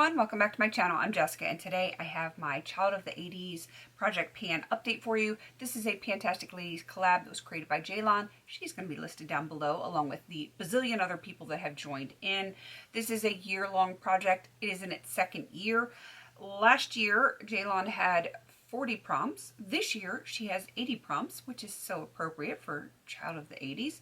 everyone, welcome back to my channel. I'm Jessica and today I have my Child of the 80s Project Pan update for you. This is a PANtastic Ladies collab that was created by Jaylon. She's going to be listed down below along with the bazillion other people that have joined in. This is a year-long project. It is in its second year. Last year, Jaylon had 40 prompts. This year, she has 80 prompts, which is so appropriate for Child of the 80s.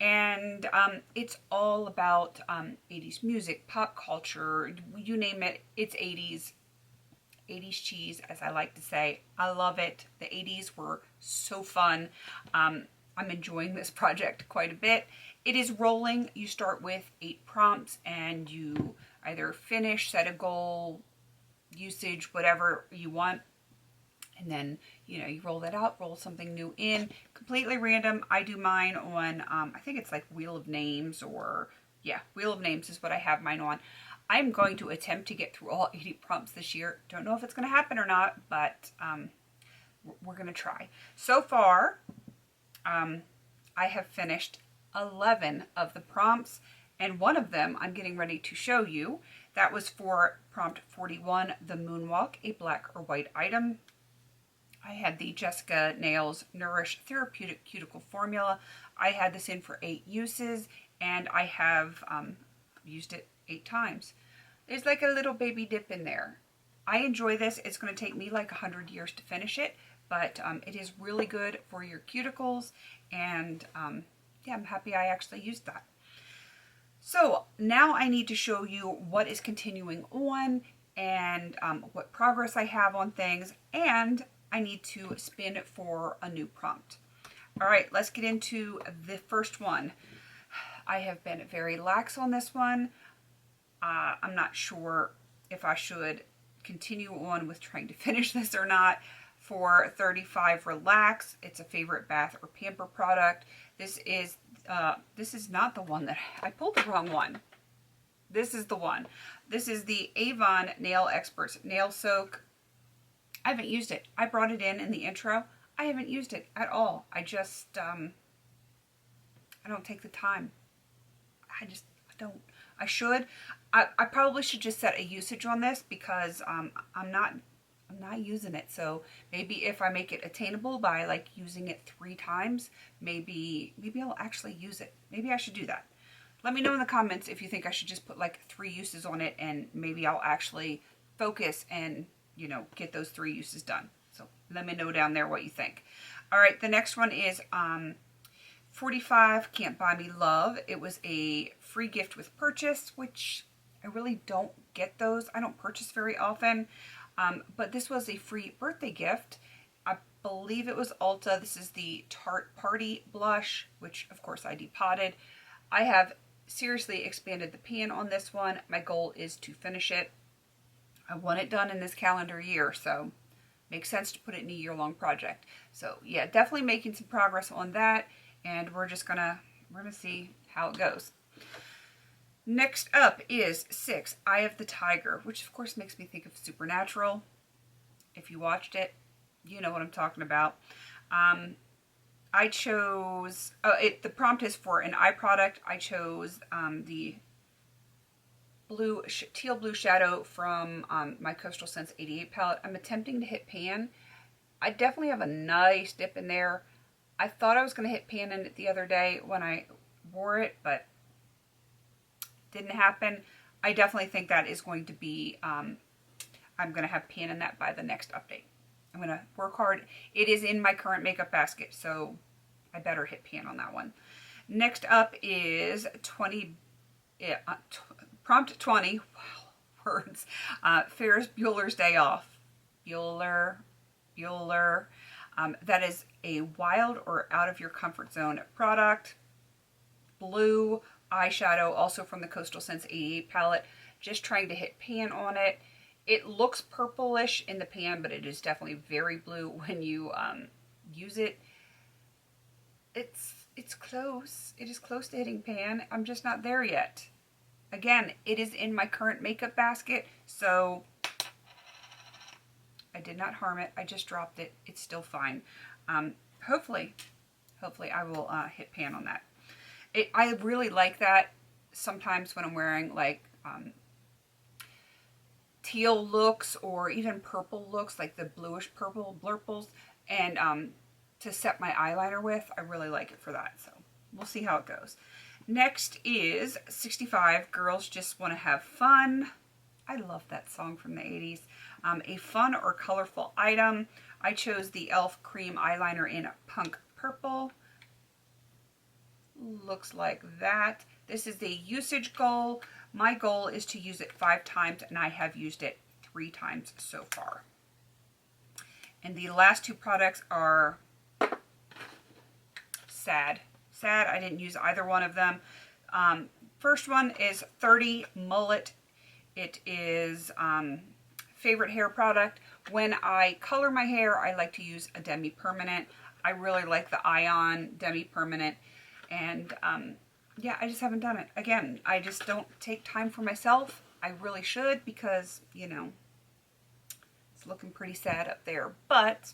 And it's all about 80s music, pop culture, you name it, it's 80s. 80s cheese, as I like to say. I love it. The 80s were so fun. I'm enjoying this project quite a bit. It is rolling. You start with 8 prompts and you either finish, set a goal, usage, whatever you want. And then, you roll that out, roll something new in. Completely random. I do mine on, I think it's like Wheel of Names or, yeah, Wheel of Names is what I have mine on. I'm going to attempt to get through all 80 prompts this year. Don't know if it's going to happen or not, but we're going to try. So far, I have finished 11 of the prompts, and one of them I'm getting ready to show you. That was for prompt 41, the Moonwalk, a black or white item. I had the Jessica Nails Nourish Therapeutic Cuticle Formula. I had this in for 8 uses, and I have used it 8 times. There's like a little baby dip in there. I enjoy this. It's going to take me like 100 years to finish it, but it is really good for your cuticles, and yeah, I'm happy I actually used that. So now I need to show you what is continuing on and what progress I have on things, and I need to spin for a new prompt. All right, let's get into the first one. I have been very lax on this one. I'm not sure if I should continue on with trying to finish this or not. For 35 Relax, it's a favorite bath or pamper product. This is not the one that I pulled the wrong one. This is the one. This is the Avon Nail Experts Nail Soak. I haven't used it. I brought it in the intro. I haven't used it at all. I just, I don't take the time. I don't. I should. I probably should just set a usage on this because I'm not using it. So maybe if I make it attainable by like using it 3 times, maybe I'll actually use it. Maybe I should do that. Let me know in the comments if you think I should just put like 3 uses on it, and maybe I'll actually focus and get those 3 uses done. So let me know down there what you think. All right, the next one is 45 Can't Buy Me Love. It was a free gift with purchase, which I really don't get those. I don't purchase very often, but this was a free birthday gift. I believe it was Ulta. This is the Tarte Party Blush, which of course I depotted. I have seriously expanded the pan on this one. My goal is to finish it. I want it done in this calendar year, so makes sense to put it in a year-long project. So yeah, definitely making some progress on that, and we're gonna see how it goes. Next up is 6 Eye of the Tiger, which of course makes me think of Supernatural. If you watched it, you know what I'm talking about. I chose, the prompt is for an eye product. I chose the teal blue shadow from my Coastal Scents 88 palette. I'm attempting to hit pan. I definitely have a nice dip in there. I thought I was going to hit pan in it the other day when I wore it, but didn't happen. I definitely think that is going to be, I'm going to have pan in that by the next update. I'm going to work hard. It is in my current makeup basket, so I better hit pan on that one. Next up is prompt 20, wow, words, Ferris Bueller's Day Off. Bueller. That is a wild or out of your comfort zone product. Blue eyeshadow, also from the Coastal Scents 88 palette. Just trying to hit pan on it. It looks purplish in the pan, but it is definitely very blue when you use it. It's close. It is close to hitting pan. I'm just not there yet. Again, it is in my current makeup basket, so I did not harm it. I just dropped it. It's still fine. Hopefully I will hit pan on that. I really like that sometimes when I'm wearing like teal looks or even purple looks, like the bluish purple blurples, and to set my eyeliner with. I really like it for that, so we'll see how it goes. Next is 65, Girls Just Want to Have Fun. I love that song from the 80s. A fun or colorful item. I chose the e.l.f. Cream Eyeliner in Punk Purple. Looks like that. This is the usage goal. My goal is to use it 5 times, and I have used it 3 times so far. And the last 2 products are sad. Sad, I didn't use either one of them. First one is 30 Mullet. It is favorite hair product. When I color my hair, I like to use a demi-permanent. I really like the Ion demi-permanent. And yeah, I just haven't done it. Again, I just don't take time for myself. I really should, because, you know, it's looking pretty sad up there. But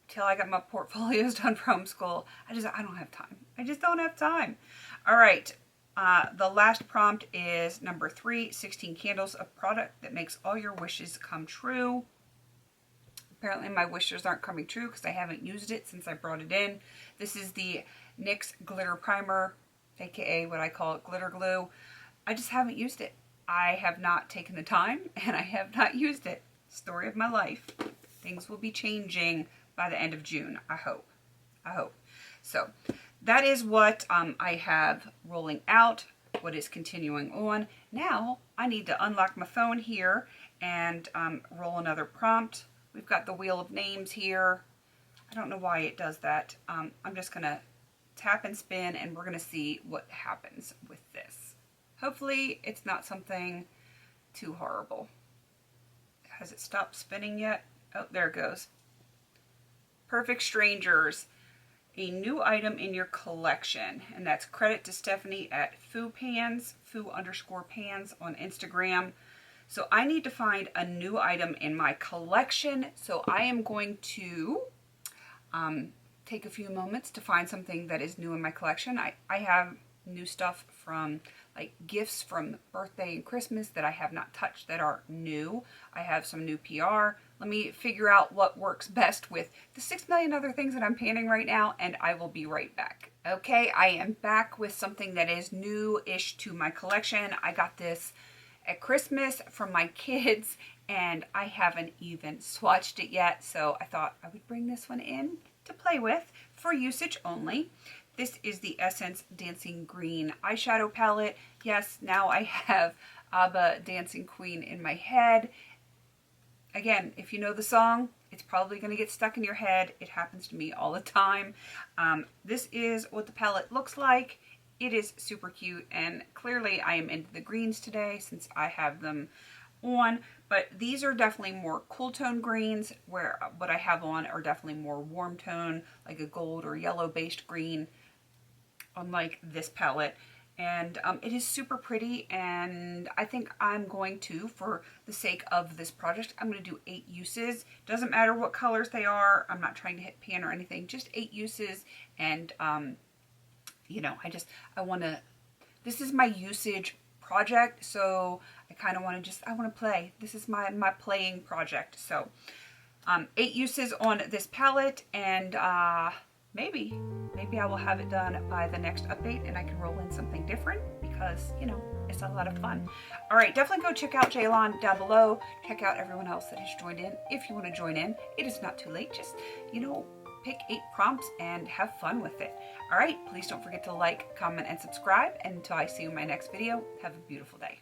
till I got my portfolios done for homeschool, I don't have time. I just don't have time. All right. The last prompt is number 3, 16 candles, a product that makes all your wishes come true. Apparently my wishes aren't coming true because I haven't used it since I brought it in. This is the NYX Glitter Primer, aka what I call it, glitter glue. I just haven't used it. I have not taken the time, and I have not used it. Story of my life. Things will be changing by the end of June, I hope. I hope. So that is what I have rolling out, what is continuing on. Now I need to unlock my phone here and roll another prompt. We've got the wheel of names here. I don't know why it does that. I'm just going to tap and spin, and we're going to see what happens with this. Hopefully it's not something too horrible. Has it stopped spinning yet? Oh, there it goes. Perfect Strangers, a new item in your collection. And that's credit to Stephanie at FooPans, foo_pans on Instagram. So I need to find a new item in my collection. So I am going to take a few moments to find something that is new in my collection. I have new stuff from, like, gifts from birthday and Christmas that I have not touched that are new. I have some new PR. Let me figure out what works best with the 6 million other things that I'm panning right now, and I will be right back. Okay, I am back with something that is new-ish to my collection. I got this at Christmas from my kids, and I haven't even swatched it yet, so I thought I would bring this one in to play with for usage only. This is the Essence Dancing Green eyeshadow palette. Yes, now I have ABBA Dancing Queen in my head. Again, if you know the song, it's probably going to get stuck in your head. It happens to me all the time. This is what the palette looks like. It is super cute, and clearly I am into the greens today since I have them on, but these are definitely more cool tone greens, where what I have on are definitely more warm tone, like a gold or yellow based green, unlike this palette. And it is super pretty, and I think I'm going to, for the sake of this project, I'm going to do 8 uses. Doesn't matter what colors they are. I'm not trying to hit pan or anything, just 8 uses. And you know, I want to, this is my usage project, so I kind of want to I want to play. This is my playing project. So 8 uses on this palette, and maybe I will have it done by the next update, and I can roll in something different because, you know, it's a lot of fun. All right, definitely go check out Jaylon down below. Check out everyone else that has joined in. If you want to join in, it is not too late. Just, you know, pick 8 prompts and have fun with it. All right, please don't forget to like, comment, and subscribe. And until I see you in my next video, have a beautiful day.